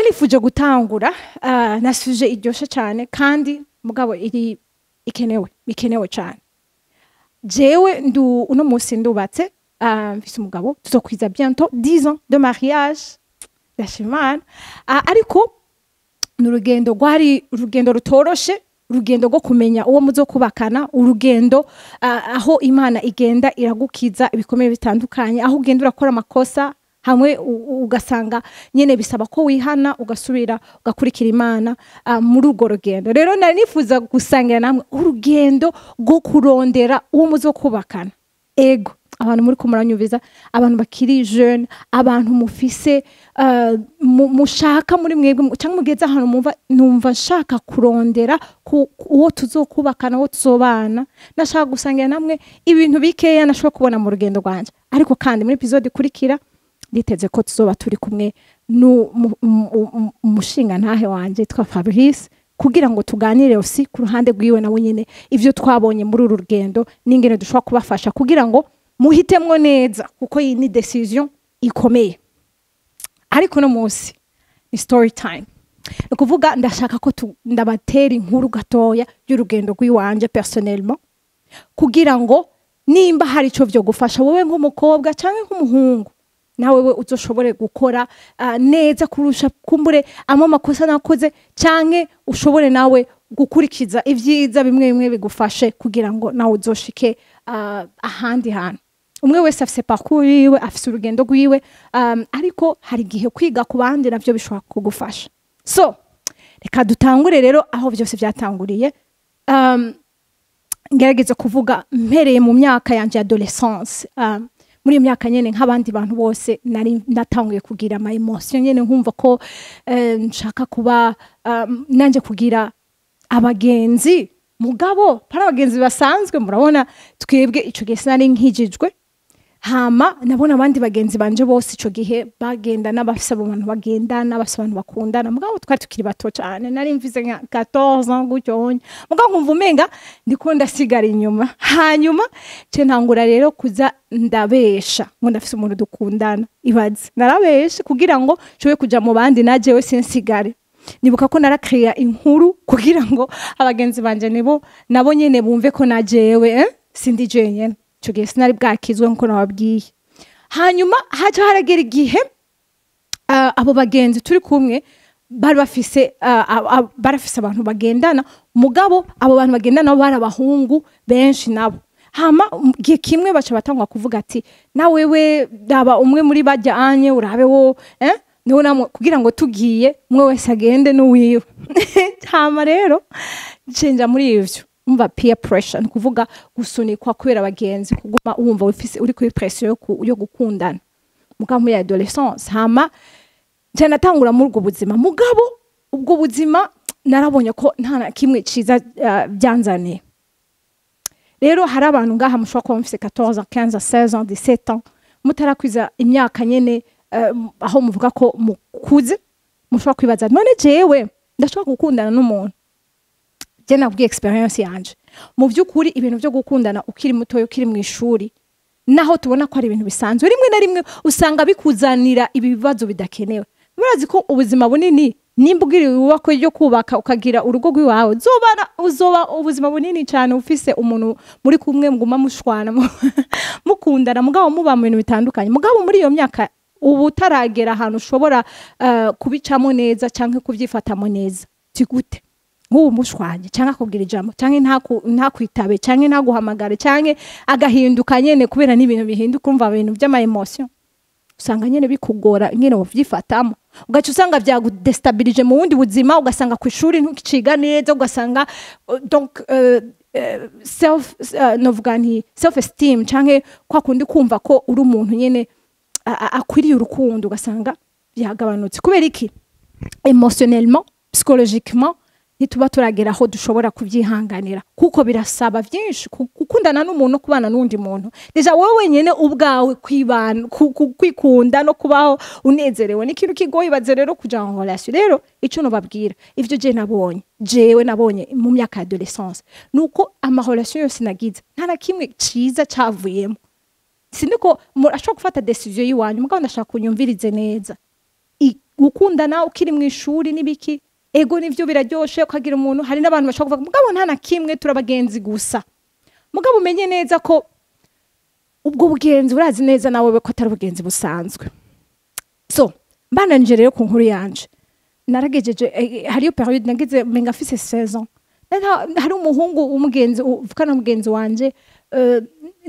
nifuje gutangura nasuje iryoshe cyane kandi mugabo iri ikenewe cyane. Jewe uno munsi ndubatse mfise umugabo tuzokwiza bientôt 10 ans de mariage ndashimana, ariko n'urugendo rutoroshe, urugendo rwo kumenya uwo muzokubakana, urugendo aho Imana igenda iragukiza ibikomeye bitandukanye, aho ugenda urakora amakosa hamwe ugasanga nyene bisaba ko wihana ugasubira ugakurikira Imana muri urwo rugendo. Rero nari nifuza gusangira namwe urugendo rwo kurondera uwo muzokubakana. Ego abantu muri kumuranyubiza, abantu bakiri jeune, abantu mufise mushaka muri mwebwe cyangwa mugeze ahantu numva nshaka kurondera uwo tuzokubakana, uwo tuzobana. Nashaka gusangira namwe ibintu bikeya nashobora kubona mu rugendo rwanje, ariko kandi muri episode ikurikira nditeze ko tuzoba turi kumwe umushinga ntahe wanje twa Fabrice, kugira ngo tuganire aussi ku ruhande rwiwe nawe nyene ivyo twabonye muri uru rugendo n'ingene dushobora kubafasha kugira ngo muhitemwo neza, kuko iyi ni decision ikomeye. Ariko no munsi ni story time, ukuvuga ndashaka ko ndabatera inkuru gatoya y'urugendo rwiwanje personnellement, kugira ngo nimba hari ico vyo gufasha wowe nk'umukobwa canke nk'umuhungu, nawe we uzoshobore gukora neza kurusha kumbure amakosa nakoze, canke ushobore nawe gukurikiza ivyiza bimwe bigufashe kugira ngo nawe uzoshike ahandi hantu. Umwe wese afise parcours yiwe, afise urugendo rwiwe, ariko hari gihe kwiga ku bandi navyo bishobora kugufasha. So reka dutangure rero aho byose byatanguriye. Ngerageza kuvuga mpereye mu myaka yanje adolescence. Muri iyo myaka nyene nk'abandi bantu bose nari natanguye kugira ama emotion nyene, nkumva ko nshaka kuba nanje kugira abagenzi, mugabo para abagenzi basanzwe. Murabona twebwe ico gihe sinari nkijijwe, hama nabona abandi bagenzi banje bose ico gihe bagenda n'abafise abantu bagendana, abafise abantu bakundana, mugabo twari tukiri bato cyane, nari mvize nka 14 ans gutyo, mugabo nkumva umenga ndiko ndasigara inyuma. Hanyuma ce ntangura rero kuza ndabesha ngo ndafise umuntu dukundana, ibaze narabeshe kugira ngo shobe kuja mu bandi najewe sinsigare. Nibuka ko narakrea inkuru kugira ngo abagenzi banje nabo nyene bumve ko najewe sindi jenyene. Ico gihe sinari bwakizwe nko nababwiye. Hanyuma haje haragera igihe abo bagenzi turi kumwe bari bafise abantu bagendana, mugabo abo bantu bagendana bari abahungu benshi nabo. Hama gihe kimwe baca batangwa kuvuga ati na wewe daba umwe muri bajya anye urabe wo niho namwe kugira ngo tugiye umwe wese agende n'uwiwe. Hama rero cenja muri ivyo umva peer pressure, kuvuga gusunikwa kwera abagenzi, kuguma wumva uri kuri pressure yo gukundana mugabo muri adolescence. Hama je natangura muri ubwo buzima, mugabo ubwo buzima narabonye ko nta kimwe ciza byanzaniye. Rero hari abantu ngaha mushobora kuba mufise 14 15 16 ans 17 ans mutarakwiza imyaka nyene aho muvuga ko mukuze, mushobora kwibaza none jewe ndashobora gukundana n'umuntu. Je nabwiye experience yanje mu byukuri ibintu byo gukundana ukiri muto ukiri mu ishuri, naho tubona ko ari ibintu bisanzwe, rimwe na rimwe usanga bikuzanira ibibazo bidakenewe. Murazi ko ubuzima bunini nimbugiriwe ubako yo kubaka ukagira urugo rwiwawe uzoba ubuzima bunini cyane ufise umuntu muri kumwe muguma mushwana mukundana, mugabo muba mu bintu bitandukanye. Mugabo muri iyo myaka ubu utaragera ahantu ushobora kubicamo neza canke kuvyifatamo neza. Tigute nk'ubu mushwanye canke akubwira ijambo canke ntakwitabe canke ntaguhamagare canke agahinduka nyene kubera n'ibintu bihinduka, umva ibintu by'ama emotion usanga nyene bikugora nyene uvyifatamo, ugaca usanga byagudestabilize mu wundi buzima, ugasanga ku ishuri ntukiciga neza, ugasanga donc self esteem canke kwa kundi kumva ko uri umuntu nyene akwiriye urukundo, ugasanga byagabanutse. Kubera iki? Emotionnellement, psychologiquement nituba turagera aho dushobora kubyihanganira, kuko birasaba byinshi gukundana n'umuntu, kubana n'undi muntu. Deja wowe wenyene ubwawe kwikunda no kubaho unezerewe ni ikintu kigoye. Baze rero kuja mu relation. Rero ico no babwira ivyo jewe nabonye mu myaka adolescence nuko ama relation yose nagize nta na kimwe ciza cavuyemo. Siniko ashobora gufata decision yiwanyu, mugabo ndashaka kunyumvirize neza. gukundana ukiri mu ishuri nibiki ego nivyo biraryoshe ukagira umuntu hari n'abantu bashaka kuvuga mugabo nta na kimwe turabagenzi gusa mugabo umenye neza ko ubwo bugenzi urazi neza nawe ko atari ubugenzi busanzwe so mbananje rero ku nkuru yanje naragejeje hariyo period nagize menga fise 16 ans hari umuhungu umugenzi uvukana mugenzi wanje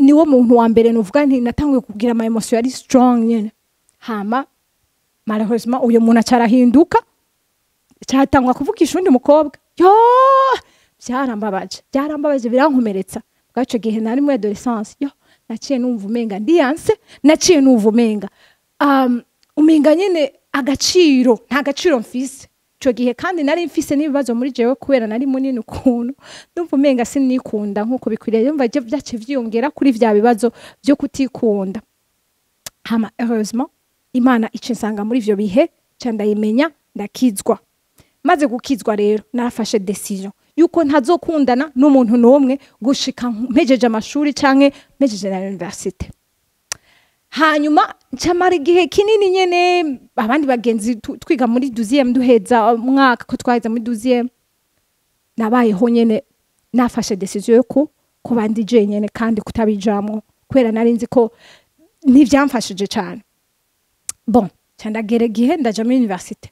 niwo muntu wa mbere nuvuga nti natanguye kugira ama emotion yari strong nyene hama malheureusement uyo muntu acarahinduka cyatangwa kuvugisha undi mukobwa yo byarambabaje birankomeretsa bwaco gihe nari mu adolescence yo naciye numva umenga ndiyanse naciye numva umenga umenga nyene agaciro nta gaciro mfise cyo gihe kandi nari mfise nibibazo muri jewe kubera nari munini ukuntu ndumva umenga sinikunda nkuko bikwiriye yumva byace vyongera kuri vya bibazo byo kutikunda hama heureusement Imana icinsanga muri ivyo bihe candayimenya ndakizwa maze gukizwa rero narafashe decision yuko ntazokundana n'umuntu nomwe gushika mpejeje amashuri canke mpejeje na university hanyuma ncamara igihe kinini nyene abandi bagenzi twiga muri 12e duheza umwaka ko twaheza muri 12e nabayeho nyene nafashe decision yo kuba ndi jenyene kandi kutabijamwo kwera nari nzi ko ntivyamfashije cyane bon cyandagere gihe ndaja muri university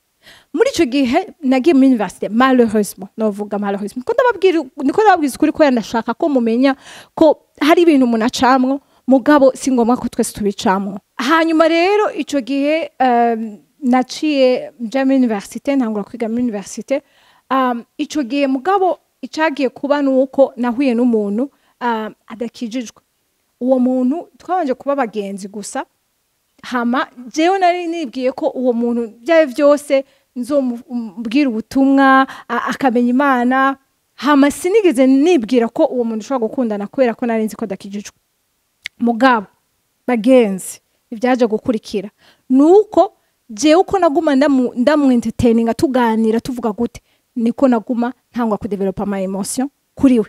muri ico gihe nagiye muri university malheureusement novuga malheureusement ko ndababwiza ukuri ko ndashaka ko mumenya ko hari ibintu munacamwo mugabo singomwa ko twese tubicamwo hanyuma rero ico gihe naciye ja muri university ntangura kwiga muri university ico gihe mugabo icagiye kuba nuko nahuye n'umuntu adakijijwe uwo muntu twabanje kuba bagenzi gusa hama jewe nari nibwiye ko uwo muntu byaye byose nzomubwira ubutumwa akamenya Imana hama sinigeze nibwira ko uwo muntu ushobora gukundana kubera ko nari nzi ko adakijijwe mugabo bagenzi ibyaje gukurikira nuko jewe uko naguma ndamu entertaining tuganira tuvuga gute niko naguma ntangwa ku develop ama emotion kuri we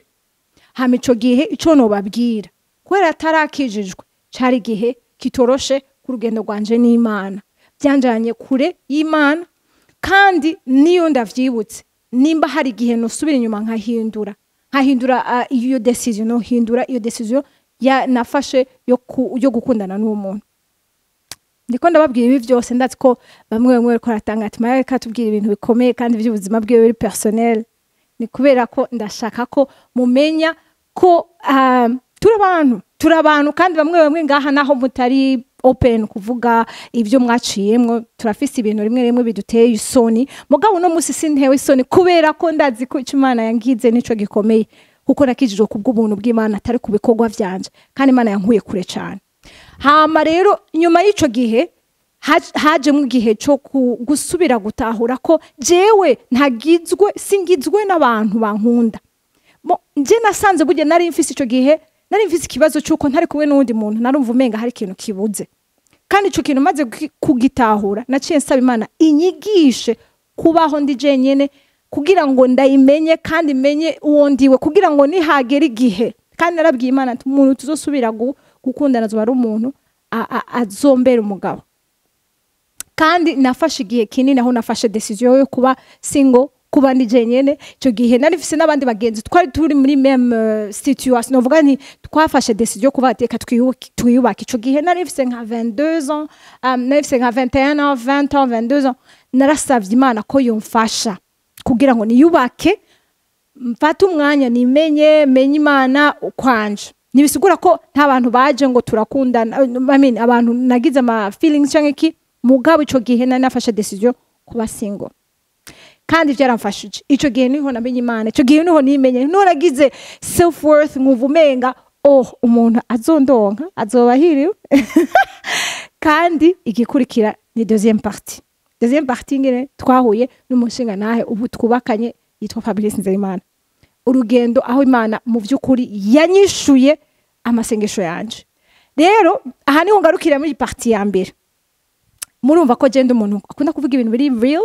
hama ico gihe ico no babwira kwera atarakijijwe cari gihe kitoroshe ku rugendo rwanje n'Imana byanjanye kure y'Imana kandi niyo ndavyibutse nimba hari gihe no subira inyuma nkahindura iyo decision no hindura iyo decision ya nafashe yo gukundana n'uwo muntu ndiko ndababwira ibi byose ndazi ko bamwe ko ratanga ati Maya katubwira ibintu bikomeye kandi by'ubuzima bwiwe biri personnel ni kubera ko ndashaka ko mumenya ko turabantu kandi bamwe ngaha naho mutari open kuvuga ibyo mwaciyemwo turafise ibintu rimwe biduteye isoni mugabo no musi sintewe isoni kubera ko ndazi ko Imana yangize nico gikomeye kuko nakijijwe kubw'ubuntu bw'Imana atari kubikorwa vyanje kandi Imana yankuye kure cyane hama rero nyuma y'ico gihe haje mu gihe cyo gusubira gutahura ko jewe singizwe n'abantu bankunda nje nasanze burya nari mfise ico gihe nari mfise ikibazo cyuko ntari kumwe n'undi muntu narumva umenga hari ikintu kibuze kandi ico kintu maze kugitahura naciye nsaba Imana inyigishe kubaho ndi jenyene kugira ngo ndayimenye kandi menye uwo ndiwe kugira ngo nihagera igihe kandi narabwiye Imana ati umuntu tuzosubira gukundana zo ari umuntu azombera umugabo kandi nafashe igihe kinini aho nafashe decision yo kuba single kuba ndi jenyene cyo gihe narifise n'abandi bagenzi twari turi muri même situation novuga nti twafashe decision yo kuba teka twiyubaka ico gihe narifise nka 22 ans narifise nka 21 ans 20 ans 22 ans narasavye Imana ko yomfasha kugira ngo niyubake mfata umwanya menye Imana kwanje nibisigura ko nta bantu baje ngo turakundana abantu nagize ama feelings canke ki mugabo ico gihe nafashe decision kuba single kandi byaramfashije ico gihe niho namenye Imana ico gihe niho nimenye noragize self worth nguvumenga umuntu azondonka azobahiriwe kandi igikurikira ni deuxième partie ngene twahuye n'umushinga nahe ubu twubakanye yitwa Fabrice NZEYIMANA urugendo aho Imana mu byukuri yanyishuye amasengesho yanje rero aha niho ngarukira muri partie ya mbere murumva ko genda umuntu akunda kuvuga ibintu biri real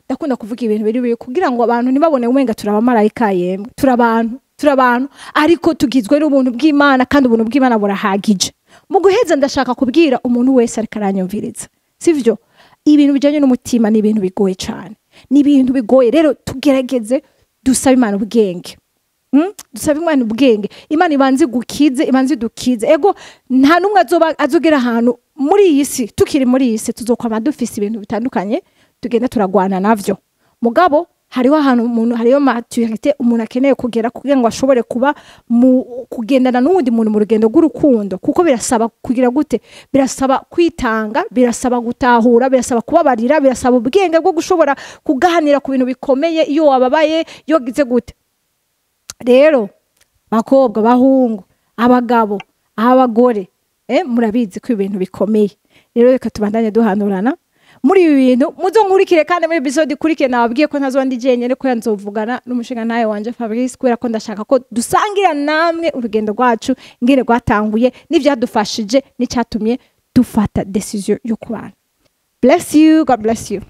ndakunda kuvuga ibintu biri kugira ngo abantu ntibabone umenga turabamarayika yemwe turabantu ariko tugizwe n'ubuntu bw'Imana kandi ubuntu bw'Imana burahagije mu guheza ndashaka kubwira umuntu wese ariko aranyumviriza sivyo ibintu bijanye n'umutima ni ibintu bigoye cyane, ni ibintu bigoye. Rero tugerageze dusaba Imana ubwenge, dusaba Imana ubwenge. Imana ibanze gukize, ibanze dukize. Ego nta numwe azogera ahantu muri iyi si, tukiri muri iyi si tuzokwama dufise ibintu bitandukanye tugenda turagwana navyo. Mugabo hariho ahantu umuntu, hariho maturité umuntu akeneye kugera kugira ngo ashobore kuba kugendana n'uwundi muntu mu rugendo rw'urukundo, kuko birasaba kugira gute, birasaba kwitanga, birasaba gutahura, birasaba kubabarira, birasaba ubwenge bwo gushobora kuganira ku bintu bikomeye iyo wababaye, iyo gize gute. Rero bakobwa, bahungu, abagabo, abagore, murabizi ko ibintu bikomeye. Rero reka tubandanye duhanurana muri ibi bintu. Muzo nkurikire kandi muri episode ikurikire nababwiye ko ntazo ndi jenyene, ko nzovugana n'umushinga nawe wanje Fabrice, kubera ko ndashaka ko dusangira namwe urugendo rwacu ngire rwatanguye n'ivyadufashije n'icyatumye dufata decision yo kubana. Bless you, God bless you.